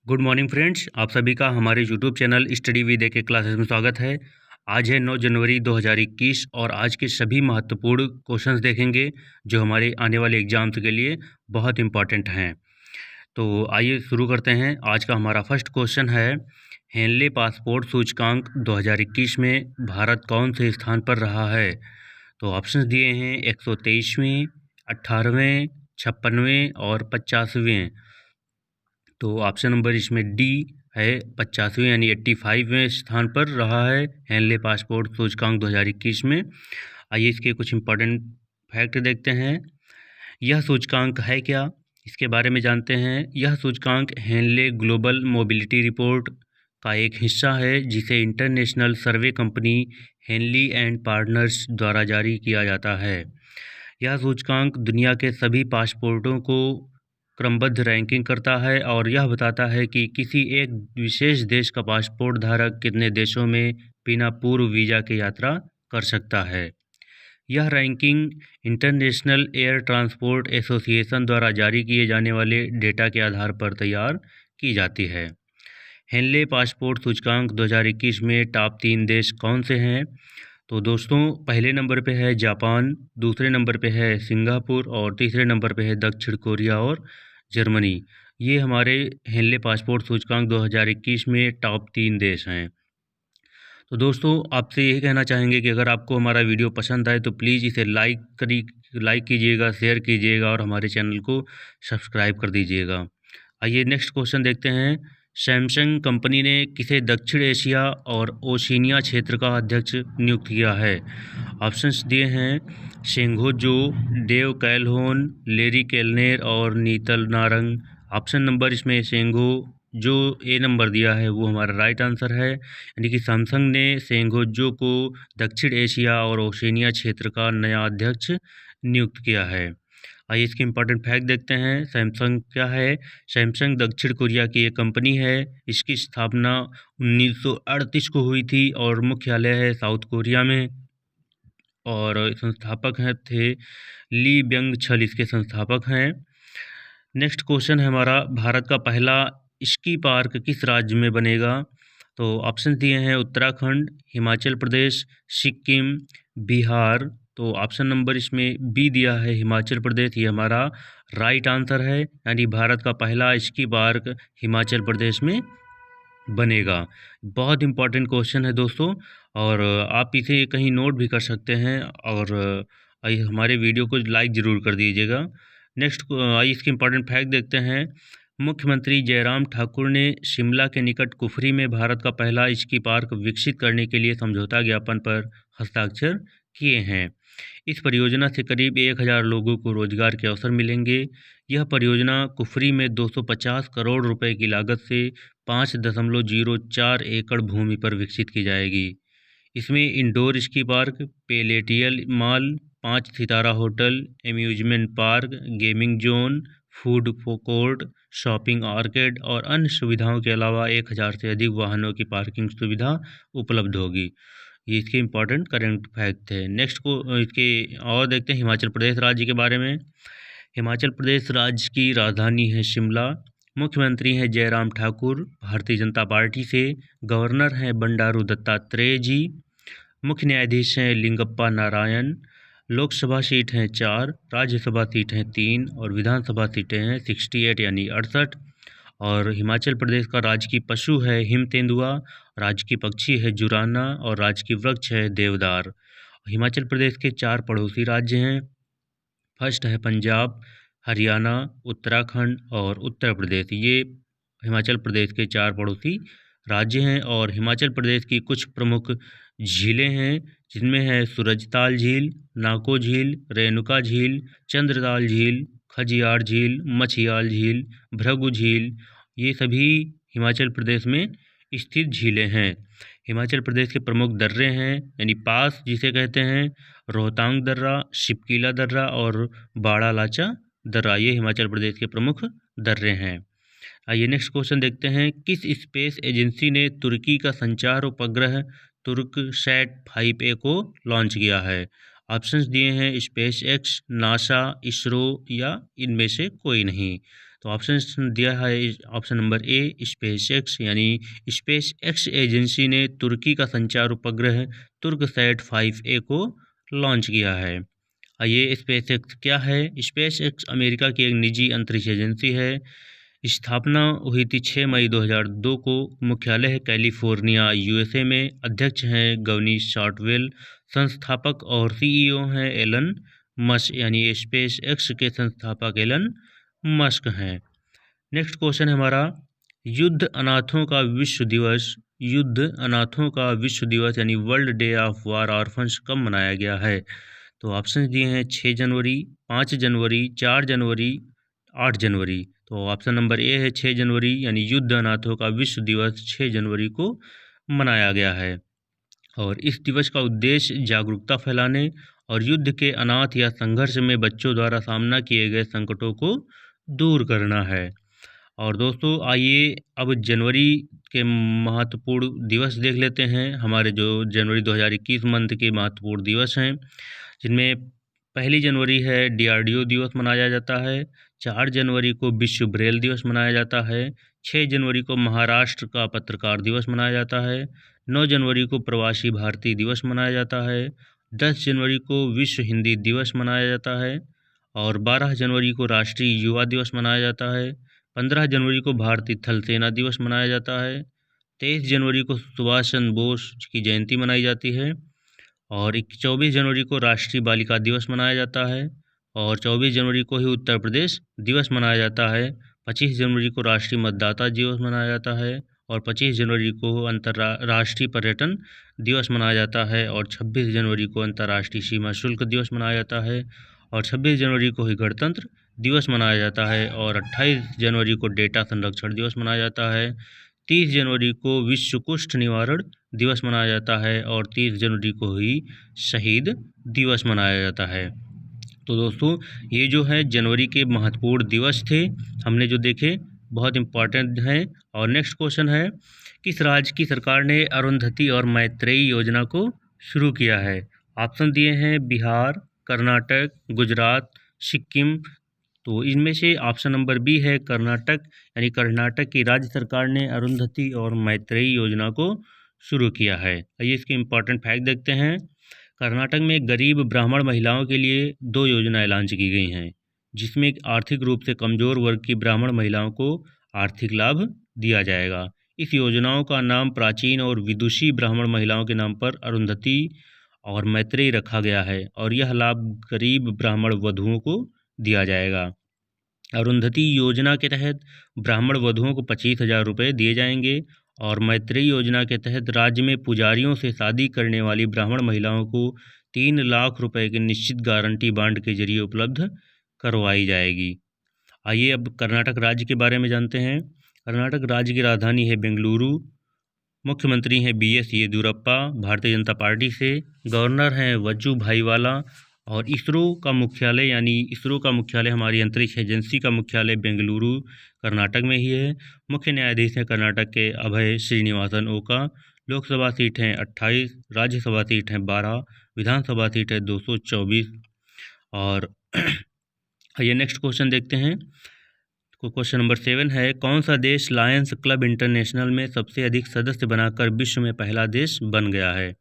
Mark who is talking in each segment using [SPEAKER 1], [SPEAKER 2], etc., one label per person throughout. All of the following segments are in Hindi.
[SPEAKER 1] गुड मॉर्निंग फ्रेंड्स, आप सभी का हमारे यूट्यूब चैनल स्टडी विद के क्लासेस में स्वागत है। आज है 9 जनवरी 2021 और आज के सभी महत्वपूर्ण क्वेश्चंस देखेंगे जो हमारे आने वाले एग्जाम्स के लिए बहुत इम्पॉर्टेंट हैं। तो आइए शुरू करते हैं। आज का हमारा फर्स्ट क्वेश्चन है, हेनले पासपोर्ट सूचकांक 2021 में भारत कौन से स्थान पर रहा है? तो ऑप्शंस दिए हैं 123वें, 18वें, 56वें और 50वें। तो ऑप्शन नंबर इसमें डी है 50वें यानी 85वें स्थान पर रहा है हेनले पासपोर्ट सूचकांक 2021 में। आइए इसके कुछ इम्पोर्टेंट फैक्ट देखते हैं। यह सूचकांक है क्या, इसके बारे में जानते हैं। यह सूचकांक हेनले ग्लोबल मोबिलिटी रिपोर्ट का एक हिस्सा है जिसे international survey company Henley and partners द्वारा जारी किया जाता है। यह सूचकांक दुनिया के सभी पासपोर्टों को क्रमबद्ध रैंकिंग करता है और यह बताता है कि किसी एक विशेष देश का पासपोर्ट धारक कितने देशों में बिना पूर्व वीज़ा के यात्रा कर सकता है। यह ranking international air transport association द्वारा जारी किए जाने वाले डेटा के आधार पर तैयार की जाती है। हेनले पासपोर्ट सूचकांक 2021 में टॉप 3 देश कौन से हैं? तो दोस्तों, पहले नंबर पे है जापान, दूसरे नंबर पे है सिंगापुर और तीसरे नंबर पे है दक्षिण कोरिया और जर्मनी। ये हमारे हेनले पासपोर्ट सूचकांक 2021 में टॉप 3 देश हैं। तो दोस्तों, आपसे यही कहना चाहेंगे कि अगर आपको हमारा वीडियो पसंद आए तो प्लीज़ इसे लाइक कीजिएगा, शेयर कीजिएगा और हमारे चैनल को सब्सक्राइब कर दीजिएगा। आइए नेक्स्ट क्वेश्चन देखते हैं। सैमसंग कंपनी ने किसे दक्षिण एशिया और ओशिनिया क्षेत्र का अध्यक्ष नियुक्त किया है? ऑप्शंस दिए हैं शेंघो जो, डेव कैलहोन, लेरी केलनेर और नीतल नारंग। ऑप्शन नंबर इसमें शेंघो जो ए नंबर दिया है वो हमारा राइट आंसर है, यानी कि सैमसंग ने शेंघोजो को दक्षिण एशिया और ओशिनिया क्षेत्र का नया अध्यक्ष नियुक्त किया है। आइए इसके इम्पोर्टेंट फैक्ट देखते हैं। सैमसंग क्या है? सैमसंग दक्षिण कोरिया की एक कंपनी है। इसकी स्थापना 1938 को हुई थी और मुख्यालय है साउथ कोरिया में। और संस्थापक थे ली ब्यंग छल, इसके संस्थापक हैं। नेक्स्ट क्वेश्चन है हमारा, भारत का पहला स्की पार्क किस राज्य में बनेगा? तो ऑप्शन दिए हैं उत्तराखंड, हिमाचल प्रदेश, सिक्किम, बिहार। तो ऑप्शन नंबर इसमें बी दिया है हिमाचल प्रदेश, ये हमारा राइट आंसर है, यानी भारत का पहला स्की पार्क हिमाचल प्रदेश में बनेगा। बहुत इंपॉर्टेंट क्वेश्चन है दोस्तों, और आप इसे कहीं नोट भी कर सकते हैं और आइए हमारे वीडियो को लाइक ज़रूर कर दीजिएगा। नेक्स्ट आइए इसके इम्पॉर्टेंट फैक्ट देखते हैं। मुख्यमंत्री जयराम ठाकुर ने शिमला के निकट कुफरी में भारत का पहला स्की पार्क विकसित करने के लिए समझौता ज्ञापन पर हस्ताक्षर किए हैं। इस परियोजना से करीब 1000 लोगों को रोजगार के अवसर मिलेंगे। यह परियोजना कुफरी में 250 करोड़ रुपए की लागत से 5.04 एकड़ भूमि पर विकसित की जाएगी। इसमें indoor ski park, palatial mall, 5 सितारा होटल, amusement park, gaming zone, food court, shopping arcade और अन्य सुविधाओं के अलावा 1000 से अधिक वाहनों की पार्किंग सुविधा उपलब्ध होगी। ये इसके इम्पॉर्टेंट करंट फैक्ट थे। नेक्स्ट को इसके और देखते हैं हिमाचल प्रदेश राज्य के बारे में। हिमाचल प्रदेश राज्य की राजधानी है शिमला। मुख्यमंत्री हैं जयराम ठाकुर भारतीय जनता पार्टी से। गवर्नर हैं बंडारू दत्तात्रेय जी। मुख्य न्यायाधीश हैं लिंगप्पा नारायण। लोकसभा सीट हैं 4, राज्यसभा सीट हैं 3 और विधानसभा सीटें हैं 68 यानी 68। और हिमाचल प्रदेश का राजकीय पशु है हिम तेंदुआ, राजकीय पक्षी है जुराना और राजकीय वृक्ष है देवदार। हिमाचल प्रदेश के 4 पड़ोसी राज्य हैं। फर्स्ट है पंजाब, हरियाणा, उत्तराखंड और उत्तर प्रदेश। ये हिमाचल प्रदेश के 4 पड़ोसी राज्य हैं। और हिमाचल प्रदेश की कुछ प्रमुख झीलें हैं जिनमें है सूरजताल झील, नाको झील, रेणुका झील, चंद्रताल झील, खजियार झील, मछियाल झील, भृगु झील। ये सभी हिमाचल प्रदेश में स्थित झीलें हैं। हिमाचल प्रदेश के प्रमुख दर्रे हैं यानी पास जिसे कहते हैं, रोहतांग दर्रा, शिपकीला दर्रा और बाड़ा लाचा दर्रा। ये हिमाचल प्रदेश के प्रमुख दर्रे हैं। आइए नेक्स्ट क्वेश्चन देखते हैं। किस स्पेस एजेंसी ने तुर्की का संचार उपग्रह तुर्क सैट 5A को लॉन्च किया है? ऑप्शंस दिए हैं स्पेस एक्स, नासा, इसरो या इनमें से कोई नहीं। तो ऑप्शन दिया है ऑप्शन नंबर ए स्पेस एक्स, यानी स्पेस एक्स एजेंसी ने तुर्की का संचार उपग्रह तुर्कसैट 5A को लॉन्च किया है। ये स्पेस एक्स क्या है? स्पेस एक्स अमेरिका की एक निजी अंतरिक्ष एजेंसी है। स्थापना हुई थी 6 मई 2002 को। मुख्यालय है कैलिफोर्निया यूएसए में। अध्यक्ष हैं गवनी शॉर्टवेल। संस्थापक और सीईओ हैं एलन मस्क, यानी स्पेस एक्स के संस्थापक एलन मस्क हैं। नेक्स्ट क्वेश्चन है हमारा, युद्ध अनाथों का विश्व दिवस, युद्ध अनाथों का विश्व दिवस यानी world day of war orphans कब मनाया गया है? तो ऑप्शन दिए हैं 6 जनवरी, 5 जनवरी, 4 जनवरी, 8 जनवरी। तो ऑप्शन नंबर ए है 6 जनवरी, यानी युद्ध अनाथों का विश्व दिवस 6 जनवरी को मनाया गया है। और इस दिवस का उद्देश्य जागरूकता फैलाने और युद्ध के अनाथ या संघर्ष में बच्चों द्वारा सामना किए गए संकटों को दूर करना है। और दोस्तों आइए अब जनवरी के महत्वपूर्ण दिवस देख लेते हैं। हमारे जो जनवरी 2021 मंथ के महत्वपूर्ण दिवस हैं, जिनमें पहली जनवरी है डीआरडीओ दिवस मनाया जाता है। 4 जनवरी को विश्व ब्रेल दिवस मनाया जाता है। 6 जनवरी को महाराष्ट्र का पत्रकार दिवस मनाया जाता है। 9 जनवरी को प्रवासी भारतीय दिवस मनाया जाता है। 10 जनवरी को विश्व हिंदी दिवस मनाया जाता है। और 12 जनवरी को राष्ट्रीय युवा दिवस मनाया जाता है। 15 जनवरी को भारतीय थल सेना दिवस मनाया जाता है। 23 जनवरी को सुभाष चंद्र बोस की जयंती मनाई जाती है। और 24 जनवरी को राष्ट्रीय बालिका दिवस मनाया जाता है। और 24 जनवरी को ही उत्तर प्रदेश दिवस मनाया जाता है। 25 जनवरी को राष्ट्रीय मतदाता दिवस मनाया जाता है। और 25 जनवरी को अंतर्राष्ट्रीय पर्यटन दिवस मनाया जाता है। और 26 जनवरी को अंतर्राष्ट्रीय सीमा शुल्क दिवस मनाया जाता है। और 26 जनवरी को ही गणतंत्र दिवस मनाया जाता है। और 28 जनवरी को डेटा संरक्षण दिवस मनाया जाता है। 30 जनवरी को विश्व कुष्ठ निवारण दिवस मनाया जाता है। और 30 जनवरी को ही शहीद दिवस मनाया जाता है। तो दोस्तों ये जो है जनवरी के महत्वपूर्ण दिवस थे, हमने जो देखे बहुत इम्पॉर्टेंट हैं। और नेक्स्ट क्वेश्चन है, किस राज्य की सरकार ने अरुंधति और मैत्रेयी योजना को शुरू किया है? ऑप्शन दिए हैं बिहार, कर्नाटक, गुजरात, सिक्किम। तो इनमें से ऑप्शन नंबर बी है कर्नाटक, यानी कर्नाटक की राज्य सरकार ने अरुंधति और मैत्रेयी योजना को शुरू किया है। आइए इसके इम्पॉर्टेंट फैक्ट देखते हैं। कर्नाटक में गरीब ब्राह्मण महिलाओं के लिए 2 योजनाएं लॉन्च की गई हैं, जिसमें आर्थिक रूप से कमज़ोर वर्ग की ब्राह्मण महिलाओं को आर्थिक लाभ दिया जाएगा। इस योजनाओं का नाम प्राचीन और विदुषी ब्राह्मण महिलाओं के नाम पर अरुंधति और मैत्रेयी रखा गया है। और यह लाभ गरीब ब्राह्मण वधुओं को दिया जाएगा। अरुंधति योजना के तहत ब्राह्मण वधुओं को 25,000 रुपये दिए जाएंगे। और मैत्रेयी योजना के तहत राज्य में पुजारियों से शादी करने वाली ब्राह्मण महिलाओं को 3 लाख रुपए की निश्चित गारंटी बांड के जरिए उपलब्ध करवाई जाएगी। आइए अब कर्नाटक राज्य के बारे में जानते हैं। कर्नाटक राज्य की राजधानी है बेंगलुरु। मुख्यमंत्री हैं BS येदियुरप्पा भारतीय जनता पार्टी से। गवर्नर हैं वजू भाईवाला। और इसरो का मुख्यालय हमारी अंतरिक्ष एजेंसी का मुख्यालय बेंगलुरु कर्नाटक में ही है। मुख्य न्यायाधीश हैं कर्नाटक के अभय श्रीनिवासन ओका। लोकसभा सीट हैं 28, राज्यसभा सीट हैं 12, विधानसभा सीट है 224। और ये नेक्स्ट क्वेश्चन देखते हैं। क्वेश्चन नंबर 7 है, कौन सा देश लायंस क्लब इंटरनेशनल में सबसे अधिक सदस्य बनाकर विश्व में पहला देश बन गया है?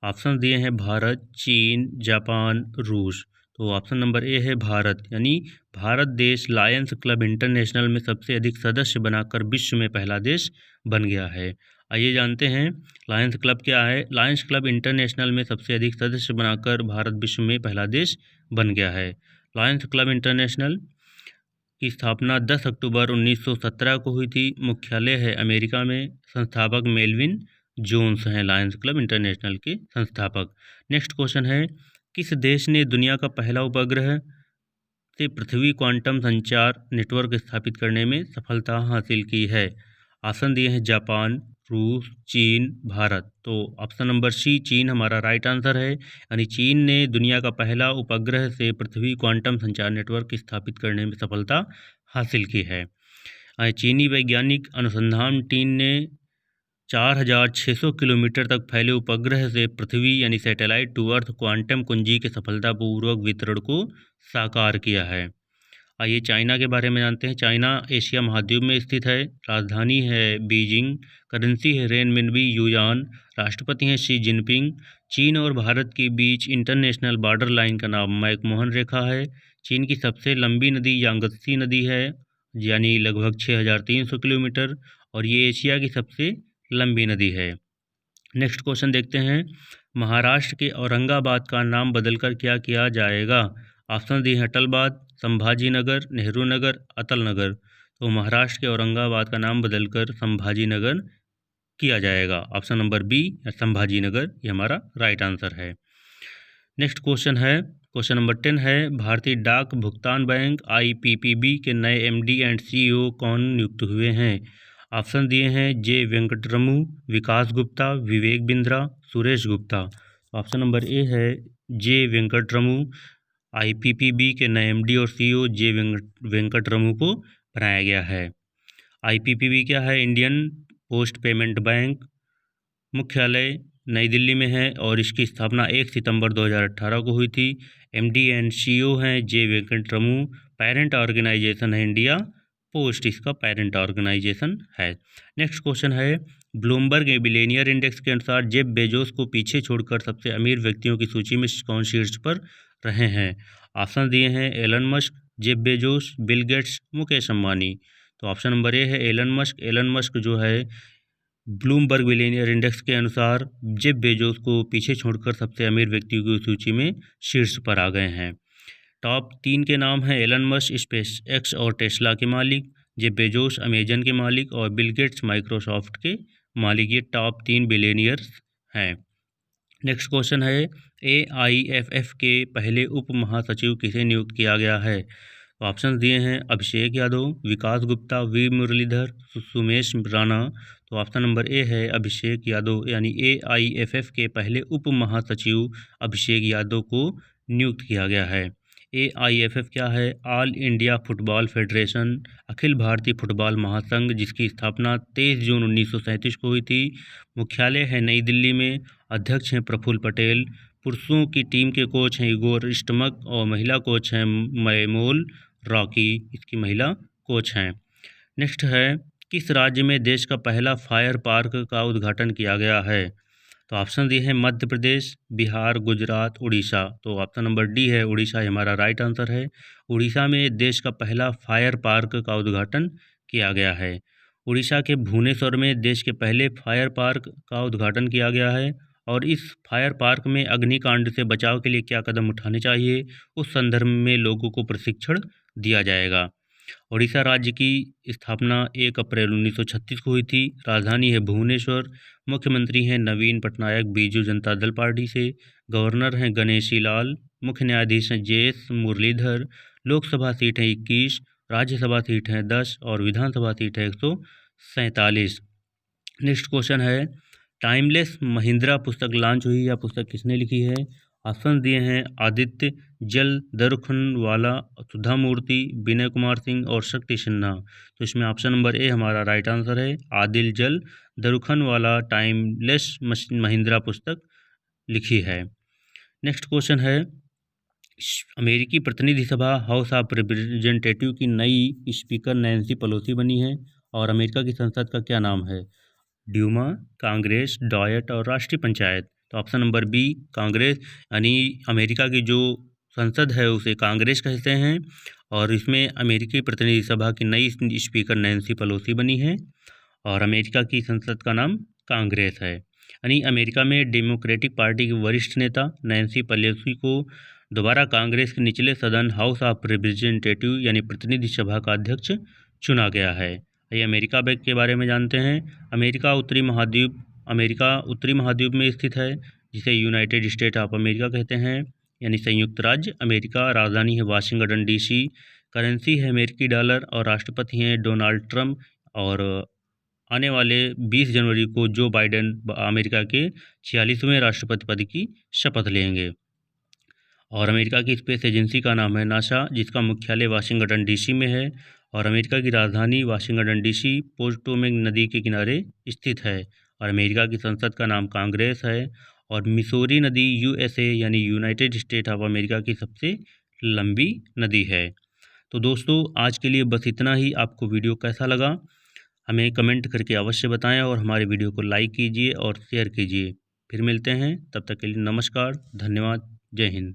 [SPEAKER 1] ऑप्शन दिए हैं भारत, चीन, जापान, रूस। तो ऑप्शन नंबर ए है भारत, यानी भारत देश लायंस क्लब इंटरनेशनल में सबसे अधिक सदस्य बनाकर विश्व में पहला देश बन गया है। आइए जानते हैं लायंस क्लब क्या है। लायंस क्लब इंटरनेशनल में सबसे अधिक सदस्य बनाकर भारत विश्व में पहला देश बन गया है। लायंस क्लब इंटरनेशनल की स्थापना 10 अक्टूबर 1917 को हुई थी। मुख्यालय है अमेरिका में। संस्थापक मेलविन जोन्स हैं लायंस क्लब इंटरनेशनल के संस्थापक। नेक्स्ट क्वेश्चन है, किस देश ने दुनिया का पहला उपग्रह से पृथ्वी क्वांटम संचार नेटवर्क स्थापित करने में सफलता हासिल की है? ऑप्शन दिए हैं जापान, रूस, चीन, भारत। तो ऑप्शन नंबर सी चीन हमारा राइट आंसर है, यानी चीन ने दुनिया का पहला उपग्रह से पृथ्वी क्वांटम संचार नेटवर्क स्थापित करने में सफलता हासिल की है। चीनी वैज्ञानिक अनुसंधान टीम ने 4,600 किलोमीटर तक फैले उपग्रह से पृथ्वी यानी सैटेलाइट टू अर्थ क्वांटम कुंजी के सफलतापूर्वक वितरण को साकार किया है। आइए चाइना के बारे में जानते हैं। चाइना एशिया महाद्वीप में स्थित है। राजधानी है बीजिंग। करेंसी है रेनमिनबी युआन। राष्ट्रपति हैं शी जिनपिंग। चीन और भारत के बीच इंटरनेशनल बॉर्डर लाइन का नाम मैकमोहन रेखा है। चीन की सबसे लंबी नदी यांगत्सी नदी है, यानी लगभग 6300 किलोमीटर, और ये एशिया की सबसे लंबी नदी है। नेक्स्ट क्वेश्चन देखते हैं। महाराष्ट्र के औरंगाबाद का नाम बदलकर क्या किया जाएगा? ऑप्शन दी है अटलबाद, संभाजी नगर, नेहरू नगर, अटल नगर। तो महाराष्ट्र के औरंगाबाद का नाम बदलकर संभाजी नगर किया जाएगा। Option number B Sambhaji Nagar, ये हमारा राइट आंसर है। नेक्स्ट क्वेश्चन है, क्वेश्चन नंबर 10 है। भारतीय डाक भुगतान बैंक IPPB के नए MD एंड CEO कौन नियुक्त हुए हैं? ऑप्शन दिए हैं J Venkataramu, Vikas Gupta, Vivek Bindra, Suresh Gupta. Option number A है जे वेंकटरमू। IPPB के नए MD और CEO जे वेंकटरमू को बनाया गया है। IPPB क्या है? Indian post payment bank. मुख्यालय नई दिल्ली में है और इसकी स्थापना 1 सितंबर 2018 को हुई थी। MD एंड CEO हैं जे वेंकटरमू। पेरेंट ऑर्गेनाइजेशन है इंडिया पोस्ट, इसका पेरेंट ऑर्गेनाइजेशन है। नेक्स्ट क्वेश्चन है। ब्लूमबर्ग बिलियनियर इंडेक्स के अनुसार जेफ बेजोस को पीछे छोड़कर सबसे अमीर व्यक्तियों की सूची में कौन शीर्ष पर रहे हैं? ऑप्शन दिए हैं Elon Musk, Jeff Bezos, Bill Gates, Mukesh Ambani. तो ऑप्शन नंबर ए है एलन मस्क। एलन मस्क जो है ब्लूमबर्ग बिलियनियर इंडेक्स के अनुसार जेफ बेजोस को पीछे छोड़कर सबसे अमीर व्यक्तियों की सूची में शीर्ष पर आ गए हैं। टॉप 3 के नाम हैं एलन मस्क स्पेस एक्स और टेस्ला के मालिक, जेफ बेजोस अमेजन के मालिक और बिल गेट्स माइक्रोसॉफ्ट के मालिक। ये टॉप 3 बिलियनियर्स हैं। नेक्स्ट क्वेश्चन है। AIFF के पहले उप महासचिव किसे नियुक्त किया गया है? तो ऑप्शन दिए हैं अभिषेक यादव, विकास गुप्ता, वी मुरलीधर, सुमेश राणा। तो ऑप्शन नंबर ए है अभिषेक यादव, यानी AIFF के पहले उप महासचिव अभिषेक यादव को नियुक्त किया गया है। AIFF क्या है? All India football federation, Akhil Bharatiya football महासंघ, जिसकी स्थापना 23 जून 1937 को हुई थी। मुख्यालय है नई दिल्ली में। अध्यक्ष हैं प्रफुल्ल पटेल। पुरुषों की टीम के कोच हैं इगोर स्टमक और महिला कोच हैं मैमोल रॉकी, इसकी महिला कोच हैं। नेक्स्ट है। किस राज्य में देश का पहला फायर पार्क का उद्घाटन किया गया है? तो ऑप्शन दिए हैं मध्य प्रदेश, बिहार, गुजरात, उड़ीसा। तो ऑप्शन नंबर डी है उड़ीसा, हमारा राइट आंसर है। उड़ीसा में देश का पहला फायर पार्क का उद्घाटन किया गया है। उड़ीसा के भुवनेश्वर में देश के पहले फायर पार्क का उद्घाटन किया गया है। और इस फायर पार्क में अग्निकांड से बचाव के लिए क्या कदम उठाने चाहिए, उस संदर्भ में लोगों को प्रशिक्षण दिया जाएगा। ओडिशा राज्य की स्थापना 1 अप्रैल 1936 को हुई थी। राजधानी है भुवनेश्वर। मुख्यमंत्री हैं नवीन पटनायक बीजू जनता दल पार्टी से। गवर्नर हैं गणेशी लाल। मुख्य न्यायाधीश हैं JS मुरलीधर। लोकसभा सीट है 21, राज्यसभा सीट है 10 और विधानसभा सीट है 147। नेक्स्ट क्वेश्चन है। टाइमलेस महिंद्रा पुस्तक लॉन्च हुई, या पुस्तक किसने लिखी है? ऑप्शन दिए हैं आदित्य जल दरुखनवाला, सुधा मूर्ति, विनय कुमार सिंह और शक्ति सिन्हा। तो इसमें ऑप्शन नंबर ए हमारा राइट आंसर है। आदिल जल दरुखनवाला टाइमलेस महिंद्रा पुस्तक लिखी है। नेक्स्ट क्वेश्चन है। अमेरिकी प्रतिनिधि सभा हाउस ऑफ रिप्रेजेंटेटिव की नई स्पीकर नैन्सी पेलोसी बनी है। और अमेरिका की संसद का क्या नाम है? ड्यूमा, कांग्रेस, डॉयट और राष्ट्रीय पंचायत। तो ऑप्शन नंबर बी कांग्रेस, यानी अमेरिका की जो संसद है उसे कांग्रेस कहते हैं। और इसमें अमेरिकी प्रतिनिधि सभा की नई स्पीकर नैन्सी पेलोसी बनी है। और अमेरिका की संसद का नाम कांग्रेस है। यानी अमेरिका में डेमोक्रेटिक पार्टी की वरिष्ठ नेता नैन्सी पेलोसी को दोबारा कांग्रेस के निचले सदन हाउस ऑफ रिप्रेजेंटेटिव यानी प्रतिनिधि सभा का अध्यक्ष चुना गया है। ये अमेरिका के बारे में जानते हैं। अमेरिका उत्तरी महाद्वीप में स्थित है, जिसे यूनाइटेड स्टेट ऑफ अमेरिका कहते हैं, यानी संयुक्त राज्य अमेरिका। राजधानी है वाशिंगटन DC। करेंसी है अमेरिकी डॉलर और राष्ट्रपति हैं डोनाल्ड ट्रंप। और आने वाले 20 जनवरी को जो बाइडेन अमेरिका के 46वें राष्ट्रपति पद की शपथ लेंगे। और अमेरिका की स्पेस एजेंसी का नाम है नासा, जिसका मुख्यालय वाशिंगटन DC में है। और अमेरिका की राजधानी वाशिंगटन DC पोटोमेक नदी के किनारे स्थित है। और अमेरिका की संसद का नाम कांग्रेस है। और मिसौरी नदी USA यानी यूनाइटेड स्टेट ऑफ अमेरिका की सबसे लंबी नदी है। तो दोस्तों आज के लिए बस इतना ही। आपको वीडियो कैसा लगा हमें कमेंट करके अवश्य बताएं और हमारे वीडियो को लाइक कीजिए और शेयर कीजिए। फिर मिलते हैं, तब तक के लिए नमस्कार, धन्यवाद, जय हिंद।